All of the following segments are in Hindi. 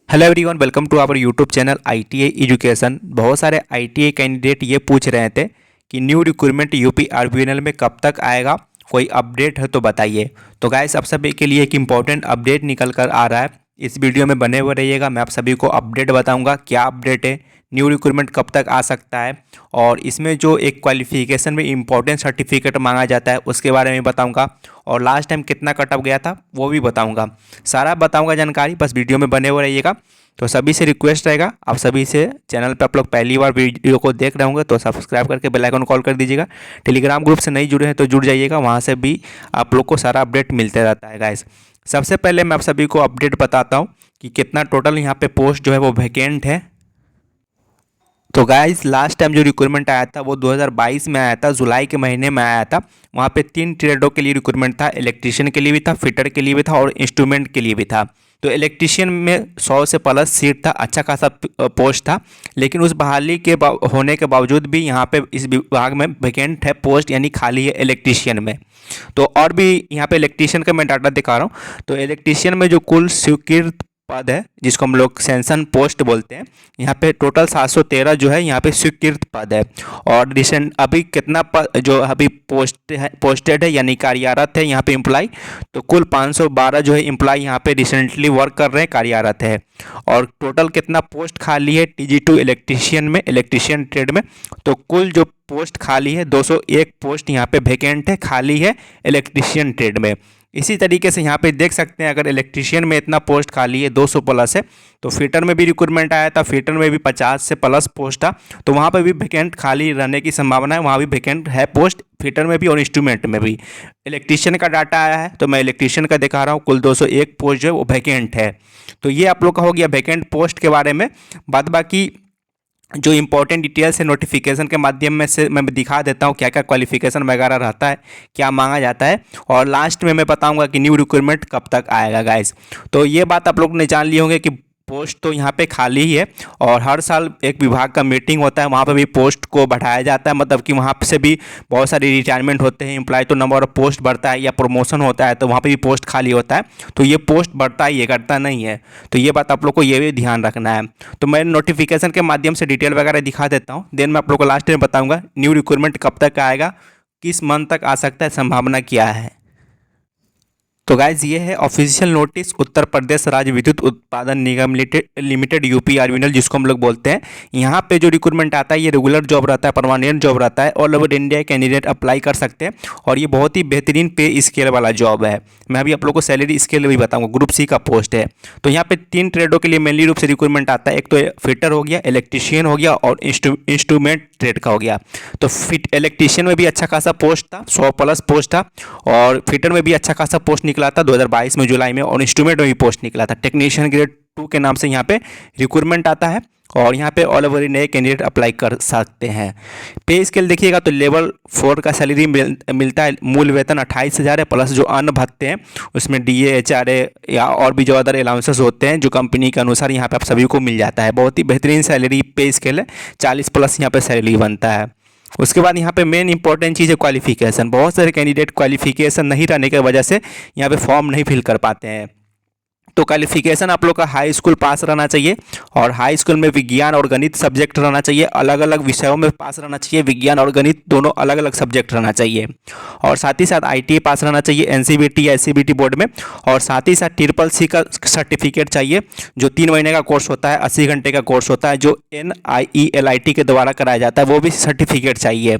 Hello everyone, welcome to our YouTube channel ITI education. बहुत सारे आईटीआई कैंडिडेट ये पूछ रहे थे कि न्यू रिक्रूटमेंट यूपी आरबीएनएल में कब तक आएगा, कोई अपडेट है तो बताइए। तो गाइस, आप सभी के लिए एक इम्पॉर्टेंट अपडेट निकल कर आ रहा है। इस वीडियो में बने हुए रहिएगा। मैं आप सभी को अपडेट बताऊंगा क्या अपडेट है, न्यू रिक्रूटमेंट कब तक आ सकता है, और इसमें जो एक क्वालिफिकेशन में इम्पोर्टेंट सर्टिफिकेट मांगा जाता है उसके बारे में बताऊंगा, और लास्ट टाइम कितना कट ऑफ गया था वो भी बताऊंगा। सारा बताऊंगा जानकारी, बस वीडियो में बने हुए रहिएगा। तो सभी से रिक्वेस्ट रहेगा, आप सभी से चैनल पे आप लोग पहली बार वीडियो को देख रहे होंगे तो सब्सक्राइब करके बेल आइकन कॉल कर दीजिएगा। टेलीग्राम ग्रुप से नहीं जुड़े हैं तो जुड़ जाइएगा, वहाँ से भी आप लोग को सारा अपडेट मिलते रहता है गाइस। सबसे पहले मैं आप सभी को अपडेट बताता हूँ कि कितना टोटल यहाँ पे पोस्ट जो है वो वैकेंट है। तो गाइस, लास्ट टाइम जो रिक्रूटमेंट आया था वो 2022 में आया था, जुलाई के महीने में आया था। वहाँ पे 3 ट्रेडों के लिए रिक्रूटमेंट था, इलेक्ट्रीशियन के लिए भी था, फिटर के लिए भी था और इंस्ट्रूमेंट के लिए भी था। तो इलेक्ट्रीशियन में 100 से प्लस सीट था, अच्छा खासा पोस्ट था। लेकिन उस बहाली के होने के बावजूद भी यहाँ पे इस विभाग में वैकेंट है पोस्ट, यानी खाली है इलेक्ट्रीशियन में। तो और भी यहाँ पे इलेक्ट्रीशियन का मैं डाटा दिखा रहा हूँ। तो इलेक्ट्रीशियन में जो कुल स्वीकृत पद है, जिसको हम लोग सेंसन पोस्ट बोलते हैं, यहाँ पे टोटल 713 जो है यहाँ पे स्वीकृत पद है। और रिसेंट अभी कितना पद जो अभी पोस्टेड है यानी कार्यरत है यहाँ पे एम्प्लॉय, तो कुल 512 जो है एम्प्लॉय यहाँ पे रिसेंटली वर्क कर रहे हैं, कार्यरत है। और टोटल कितना पोस्ट खाली है TG2 इलेक्ट्रीशियन में, इलेक्ट्रीशियन ट्रेड में, तो कुल जो पोस्ट खाली है 201 पोस्ट यहाँ पे वैकेंट है, खाली है इलेक्ट्रीशियन ट्रेड में। इसी तरीके से यहाँ पे देख सकते हैं, अगर इलेक्ट्रीशियन में इतना पोस्ट खाली है 200 प्लस है, तो फिटर में भी रिक्रूटमेंट आया था, फिटर में भी 50 से प्लस पोस्ट था, तो वहाँ पे भी वैकेंट खाली रहने की संभावना है, वहाँ भी वैकेंट है पोस्ट, फिटर में भी और इंस्ट्रूमेंट में भी। इलेक्ट्रीशियन का डाटा आया है तो मैं इलेक्ट्रीशियन का दिखा रहा हूँ, कुल 201 पोस्ट जो है वो वैकेंट है। तो ये आप लोग का हो गया वैकेंट पोस्ट के बारे में। बाद बाकी जो इंपॉर्टेंट डिटेल्स है नोटिफिकेशन के माध्यम में से मैं दिखा देता हूँ, क्या क्या क्वालिफिकेशन वगैरह रहता है, क्या मांगा जाता है, और लास्ट में मैं बताऊंगा कि न्यू रिक्रूटमेंट कब तक आएगा गाइस। तो ये बात आप लोग ने जान लिए होंगे कि पोस्ट तो यहाँ पे खाली ही है, और हर साल एक विभाग का मीटिंग होता है, वहाँ पे भी पोस्ट को बढ़ाया जाता है, मतलब कि वहाँ से भी बहुत सारी रिटायरमेंट होते हैं एम्प्लॉय, तो नंबर ऑफ पोस्ट बढ़ता है, या प्रमोशन होता है तो वहाँ पे भी पोस्ट खाली होता है। तो ये पोस्ट बढ़ता ही है, घटता नहीं है। तो ये बात आप लोग को ये भी ध्यान रखना है। तो मैं नोटिफिकेशन के माध्यम से डिटेल वगैरह दिखा देता हूँ, देन मैं आप लोग को लास्ट में बताऊँगा न्यू रिक्रूटमेंट कब तक आएगा, किस मंथ तक आ सकता है, संभावना क्या है। तो गाइज, ये है ऑफिशियल नोटिस उत्तर प्रदेश राज्य विद्युत उत्पादन निगम लिमिटेड यूपी आरबीएनएल, जिसको हम लोग बोलते हैं। यहाँ पे जो रिक्रूटमेंट आता है ये रेगुलर जॉब रहता है, परमानेंट जॉब रहता है, all over India candidate apply कर सकते हैं, और ये बहुत ही बेहतरीन पे स्केल वाला जॉब है। मैं अभी आप लोग को सैलरी स्केल भी बताऊँगा। ग्रुप C का पोस्ट है। तो यहाँ पे 3 ट्रेडों के लिए मेनली रूप से रिक्रूटमेंट आता है, एक तो फिटर हो गया, इलेक्ट्रीशियन हो गया, और इंस्ट्रूमेंट ट्रेड का हो गया। तो इलेक्ट्रीशियन में भी अच्छा खासा पोस्ट था, 100 प्लस पोस्ट था, और फिटर में भी अच्छा खासा पोस्ट निकला था 2022 में जुलाई में, और इंस्ट्रूमेंट में भी पोस्ट निकला था। टेक्नीशियन ग्रेड 2 के नाम से यहाँ पे रिक्रूटमेंट आता है, और यहाँ पे ऑल ओवर नए कैंडिडेट अप्लाई कर सकते हैं। पे स्केल देखिएगा तो लेवल 4 का सैलरी मिलता है, मूल वेतन 28,000 है, प्लस जो अन्य भत्ते हैं उसमें DA HRA या और भी जो अदर अलाउंसेस होते हैं जो कंपनी के अनुसार यहाँ पे आप सभी को मिल जाता है। बहुत ही बेहतरीन सैलरी पे स्केल है, 40 प्लस यहाँ पे सैलरी बनता है। उसके बाद यहाँ पे मेन इंपॉर्टेंट चीज़ है क्वालिफिकेशन। बहुत सारे कैंडिडेट क्वालिफिकेशन नहीं रहने की वजह से यहाँ पे फॉर्म नहीं फिल कर पाते हैं। तो क्वालिफिकेशन आप लोग का हाई स्कूल पास रहना चाहिए, और हाई स्कूल में विज्ञान और गणित सब्जेक्ट रहना चाहिए, अलग अलग विषयों में पास रहना चाहिए, विज्ञान और गणित दोनों अलग अलग सब्जेक्ट रहना चाहिए। और साथ ही साथ ITA पास रहना चाहिए NCBT या SCBT बोर्ड में, और साथ ही साथ CCC का सर्टिफिकेट चाहिए, जो 3 महीने का कोर्स होता है, 80 घंटे का कोर्स होता है, जो NIELIT के द्वारा कराया जाता है, वो भी सर्टिफिकेट चाहिए।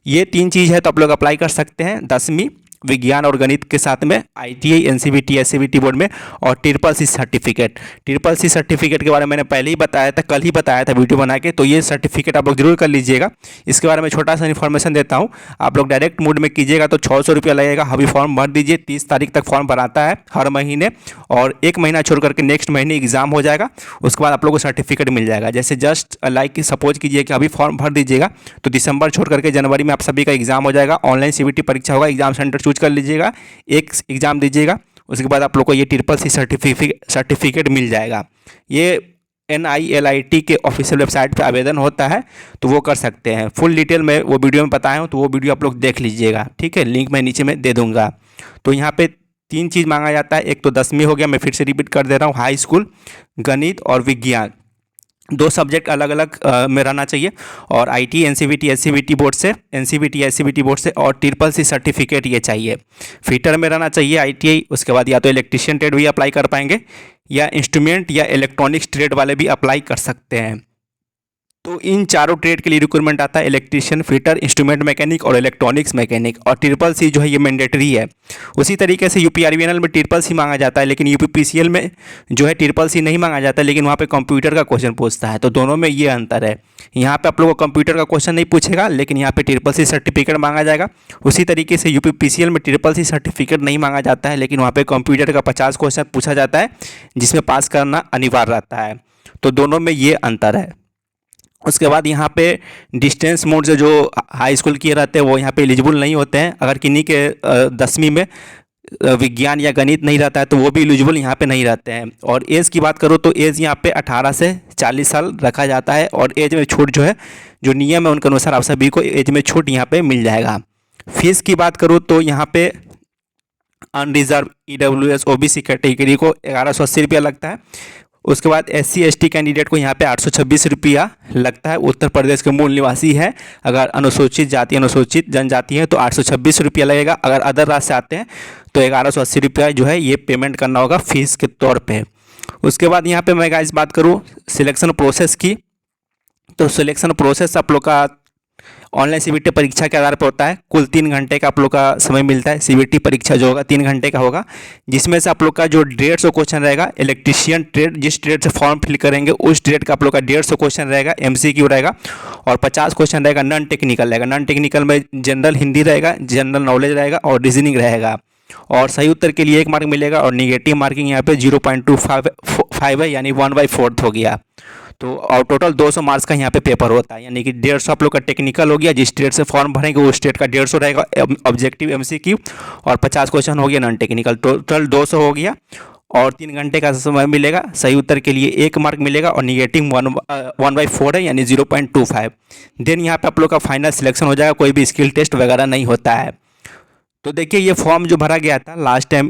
ये 3 चीज़ है तो आप लोग अप्लाई कर सकते हैं 10वीं विज्ञान और गणित के साथ में, ITA NCBT SCBT बोर्ड में, और CCC सर्टिफिकेट। CCC सर्टिफिकेट के बारे में मैंने पहले ही बताया था, कल ही बताया था वीडियो बना के, तो ये सर्टिफिकेट आप लोग जरूर कर लीजिएगा। इसके बारे में छोटा सा इन्फॉर्मेशन देता हूँ। आप लोग डायरेक्ट मोड में कीजिएगा तो 600 रुपया लगेगा, अभी फॉर्म भर दीजिए। 30 तारीख तक फॉर्म भराता है हर महीने, और 1 महीना छोड़ करके नेक्स्ट महीने एग्जाम हो जाएगा, उसके बाद आप लोग को सर्टिफिकेट मिल जाएगा। जैसे जस्ट लाइक सपोज कीजिए कि अभी फॉर्म भर दीजिएगा तो दिसंबर छोड़ करके जनवरी में आप सभी का एग्जाम हो जाएगा, ऑनलाइन CBT परीक्षा होगा, एग्जाम सेंटर चूज कर लीजिएगा, एक एग्ज़ाम दीजिएगा, उसके बाद आप लोग को ये CCC सर्टिफिकेट मिल जाएगा। ये NIELIT के ऑफिशियल वेबसाइट पे आवेदन होता है, तो वो कर सकते हैं। फुल डिटेल में वो वीडियो में बताया हूँ, तो वो वीडियो आप लोग देख लीजिएगा, ठीक है, लिंक मैं नीचे में दे दूँगा। तो यहाँ पे तीन चीज़ मांगा जाता है। एक तो 10वीं हो गया, मैं फिर से रिपीट कर दे रहा हूँ, हाई स्कूल, गणित और विज्ञान, दो सब्जेक्ट अलग अलग में रहना चाहिए। और आईटी एनसीवीटी एससीवीटी बोर्ड से, एनसीवीटी एससीवीटी बोर्ड से, और ट्रिपल सी सर्टिफिकेट ये चाहिए। फिटर में रहना चाहिए आईटीआई। उसके बाद या तो इलेक्ट्रीशियन ट्रेड भी अप्लाई कर पाएंगे, या इंस्ट्रूमेंट या इलेक्ट्रॉनिक्स ट्रेड वाले भी अप्लाई कर सकते हैं। तो इन चारों ट्रेड के लिए रिक्वायरमेंट आता है, इलेक्ट्रीशियन, फिटर, इंस्ट्रूमेंट मैकेनिक और इलेक्ट्रॉनिक्स मैकेनिक। और ट्रिपल सी जो है ये मैंडेटरी है। उसी तरीके से यूपीआरबीएनएल में ट्रिपल सी मांगा जाता है, लेकिन यूपीपीसीएल में जो है ट्रिपल सी नहीं मांगा जाता, लेकिन वहाँ पे कंप्यूटर का क्वेश्चन पूछता है। तो दोनों में ये अंतर है, यहाँ पे आप लोगों को कंप्यूटर का क्वेश्चन नहीं पूछेगा, लेकिन यहाँ पे ट्रिपल सी सर्टिफिकेट मांगा जाएगा। उसी तरीके से यूपीपीसीएल में ट्रिपल सी सर्टिफिकेट नहीं मांगा जाता है, लेकिन वहाँ पे कंप्यूटर का 50 क्वेश्चन पूछा जाता है, जिसमें पास करना अनिवार्य रहता है। तो दोनों में ये अंतर है। उसके बाद यहाँ पे डिस्टेंस मोड से जो हाई स्कूल किए रहते हैं वो यहाँ पे एलिजिबल नहीं होते हैं। अगर किन्हीं के 10वीं में विज्ञान या गणित नहीं रहता है तो वो भी एलिजिबल यहाँ पे नहीं रहते हैं। और एज की बात करो तो एज यहाँ पे 18 से 40 साल रखा जाता है। और एज में छूट जो है, जो नियम है उनके अनुसार आप सभी को एज में छूट यहाँ पे मिल जाएगा। फीस की बात करूँ तो यहाँ पे अनरिजर्व ईडब्ल्यूएस ओबीसी कैटेगरी को 1180 रुपया लगता है। उसके बाद SC ST कैंडिडेट को यहाँ पे 826 रुपया लगता है। उत्तर प्रदेश के मूल निवासी है, अगर अनुसूचित जाति अनुसूचित जनजाति है तो 826 रुपया लगेगा। अगर अदर राज्य से आते हैं तो 1180 रुपया जो है ये पेमेंट करना होगा फीस के तौर पे। उसके बाद यहाँ पे मैं गाइस बात करूँ सिलेक्शन प्रोसेस की, तो सिलेक्शन प्रोसेस आप लोग का ऑनलाइन सीबीटी परीक्षा के आधार पर होता है। कुल 3 घंटे का आप लोग का समय मिलता है। सीबीटी परीक्षा जो होगा 3 घंटे का होगा, जिसमें से आप लोग का जो 150 क्वेश्चन रहेगा इलेक्ट्रीशियन ट्रेड, जिस ट्रेड से फॉर्म फिल करेंगे उस ट्रेड का आप लोग का 150 क्वेश्चन रहेगा, MCQ रहेगा। और 50 क्वेश्चन रहेगा नॉन टेक्निकल रहेगा। नॉन टेक्निकल में जनरल हिंदी रहेगा, जनरल नॉलेज रहेगा और रीजनिंग रहेगा। और सही उत्तर के लिए 1 मार्क मिलेगा और निगेटिव मार्किंग यहाँ पे 0.25 है, यानी 1/4 हो गया। तो और टोटल 200 मार्क्स का यहाँ पे पेपर होता है, यानी कि 150 आप लोग का टेक्निकल हो गया, जिस स्टेट से फॉर्म भरेंगे उस स्टेट का 150 रहेगा ऑब्जेक्टिव MCQ, और 50 क्वेश्चन हो गया नॉन टेक्निकल, टोटल 200 हो गया। और 3 घंटे का समय मिलेगा। सही उत्तर के लिए 1 मार्क मिलेगा और निगेटिव 1/4 है, यानी 0.25। देन यहाँ पे आप लोग का फाइनल सिलेक्शन हो जाएगा, कोई भी स्किल टेस्ट वगैरह नहीं होता है। तो देखिए ये फॉर्म जो भरा गया था लास्ट टाइम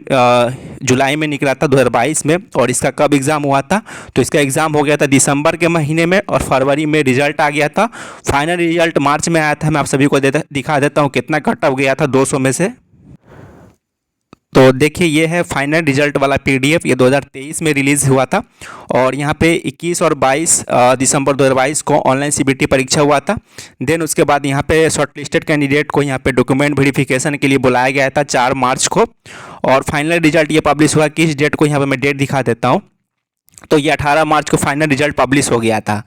जुलाई में निकला था 2022 में, और इसका कब एग्ज़ाम हुआ था, तो इसका एग्ज़ाम हो गया था दिसंबर के महीने में, और फरवरी में रिजल्ट आ गया था। फाइनल रिजल्ट मार्च में आया था। मैं आप सभी को दिखा देता हूँ कितना कट ऑफ गया था 200 में से। तो देखिए ये है फाइनल रिजल्ट वाला PDF, ये 2023 में रिलीज़ हुआ था। और यहाँ पे 21 और 22 दिसंबर 2022 को ऑनलाइन CBT परीक्षा हुआ था। देन उसके बाद यहाँ पे शॉर्टलिस्टेड कैंडिडेट को यहाँ पे डॉक्यूमेंट वेरिफिकेशन के लिए बुलाया गया था 4 मार्च को। और फाइनल रिजल्ट ये पब्लिश हुआ किस डेट को, यहाँ पर मैं डेट दिखा देता हूँ। तो ये 18 मार्च को फाइनल रिजल्ट पब्लिश हो गया था।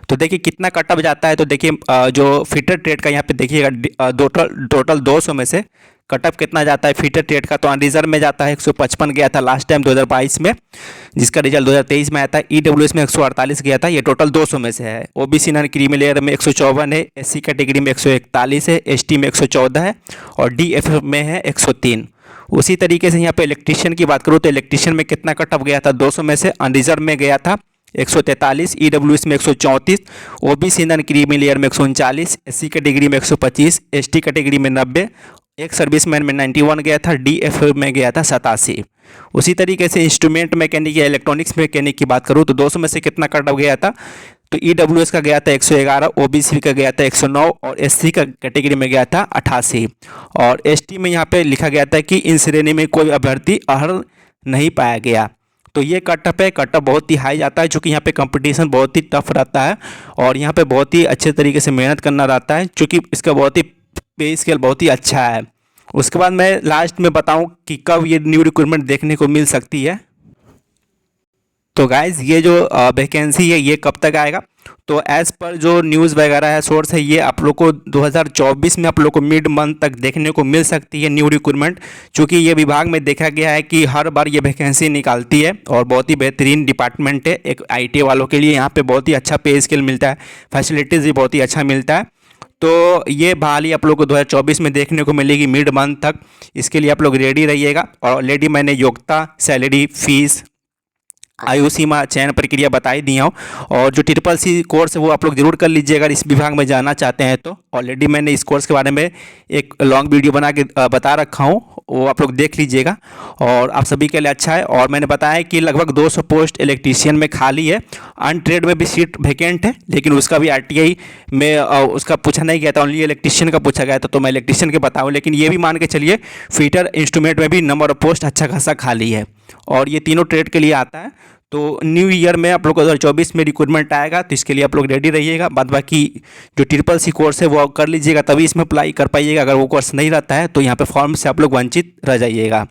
तो देखिए कितना कट ऑफ जाता है। तो देखिए जो फिटर ट्रेड का यहाँ पे देखिएगा टोटल 200 में से कट ऑफ कितना जाता है फिटर ट्रेड का, तो अनरिजर्व में जाता है 155 गया था लास्ट टाइम 2022 में, जिसका रिजल्ट 2023 में आया था। EWS में 148 गया था, ये टोटल 200 में से है। OBC नॉन क्रीमी लेयर में 154 है, SC कैटेगरी में 141 है, ST में 114 है और DF में है 103। उसी तरीके से यहाँ पे इलेक्ट्रीशियन की बात करूँ तो इलेक्ट्रीशियन में कितना कट ऑफ गया था 200 में से, अनरिजर्व में गया था 143, EWS में 134, OBC नॉन क्रीमी लेयर में 139, SC कैटेगरी में 125, ST कैटेगरी में 90, एक सर्विसमैन में 91 गया था, DF में गया था 87। उसी तरीके से इंस्ट्रूमेंट मैकेनिक या इलेक्ट्रॉनिक्स मैकेनिक की बात करूँ तो 200 में से कितना कट ऑफ गया था, तो EWS का गया था 111, OBC का गया था 109 और SC का कैटेगरी में गया था 88। और ST में यहाँ पे लिखा गया था कि इन श्रेणी में कोई अभ्यर्थी अर्ह नहीं पाया गया। तो ये कट ऑफ है, कट ऑफ बहुत ही हाई जाता है, चूँकि यहाँ पे कंपटीशन बहुत ही टफ रहता है और यहाँ पे बहुत ही अच्छे तरीके से मेहनत करना रहता है, चूँकि इसका बहुत ही पे स्केल बहुत ही अच्छा है। उसके बाद मैं लास्ट में बताऊं कि कब ये न्यू रिक्रूटमेंट देखने को मिल सकती है। तो गाइज ये जो वैकेंसी है ये कब तक आएगा, तो एज़ पर जो न्यूज़ वगैरह है सोर्स है, ये आप लोग को 2024 में आप लोग को मिड मंथ तक देखने को मिल सकती है न्यू रिक्रूटमेंट। चूँकि ये विभाग में देखा गया है कि हर बार ये वैकेंसी निकालती है और बहुत ही बेहतरीन डिपार्टमेंट है। एक IT वालों के लिए यहाँ पे बहुत ही अच्छा पे स्केल मिलता है, फैसिलिटीज़ भी बहुत ही अच्छा मिलता है। तो ये बहाली आप लोग को 2024 में देखने को मिलेगी मिड मंथ तक। इसके लिए आप लोग रेडी रहिएगा। और ऑलरेडी मैंने योग्यता, सैलरी, फीस, आयु सीमा, चयन प्रक्रिया बताई दी हूँ। और जो CCC कोर्स है वो आप लोग जरूर कर लीजिए अगर इस विभाग में जाना चाहते हैं तो। ऑलरेडी मैंने इस कोर्स के बारे में एक लॉन्ग वीडियो बना के बता रखा हूँ, वो आप लोग देख लीजिएगा और आप सभी के लिए अच्छा है। और मैंने बताया कि लगभग 200 पोस्ट इलेक्ट्रीशियन में खाली है, अनट्रेड में भी सीट वैकेंट है, लेकिन उसका भी आरटीआई में उसका पूछा नहीं गया था, ओनली इलेक्ट्रीशियन का पूछा गया था, तो मैं इलेक्ट्रीशियन के बताऊँ। लेकिन ये भी मान के चलिए फिटर इंस्ट्रूमेंट में भी नंबर ऑफ पोस्ट अच्छा खासा खाली है और ये तीनों ट्रेड के लिए आता है। तो न्यू ईयर में आप लोग को 2024 में रिक्रूटमेंट आएगा, तो इसके लिए आप लोग रेडी रहिएगा। बाद बाकी जो ट्रिपल सी कोर्स है वो कर लीजिएगा, तभी इसमें अप्लाई कर पाइएगा। अगर वो कोर्स नहीं रहता है तो यहाँ पे फॉर्म से आप लोग वंचित रह जाइएगा।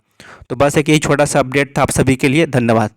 तो बस एक यही छोटा सा अपडेट था आप सभी के लिए। धन्यवाद।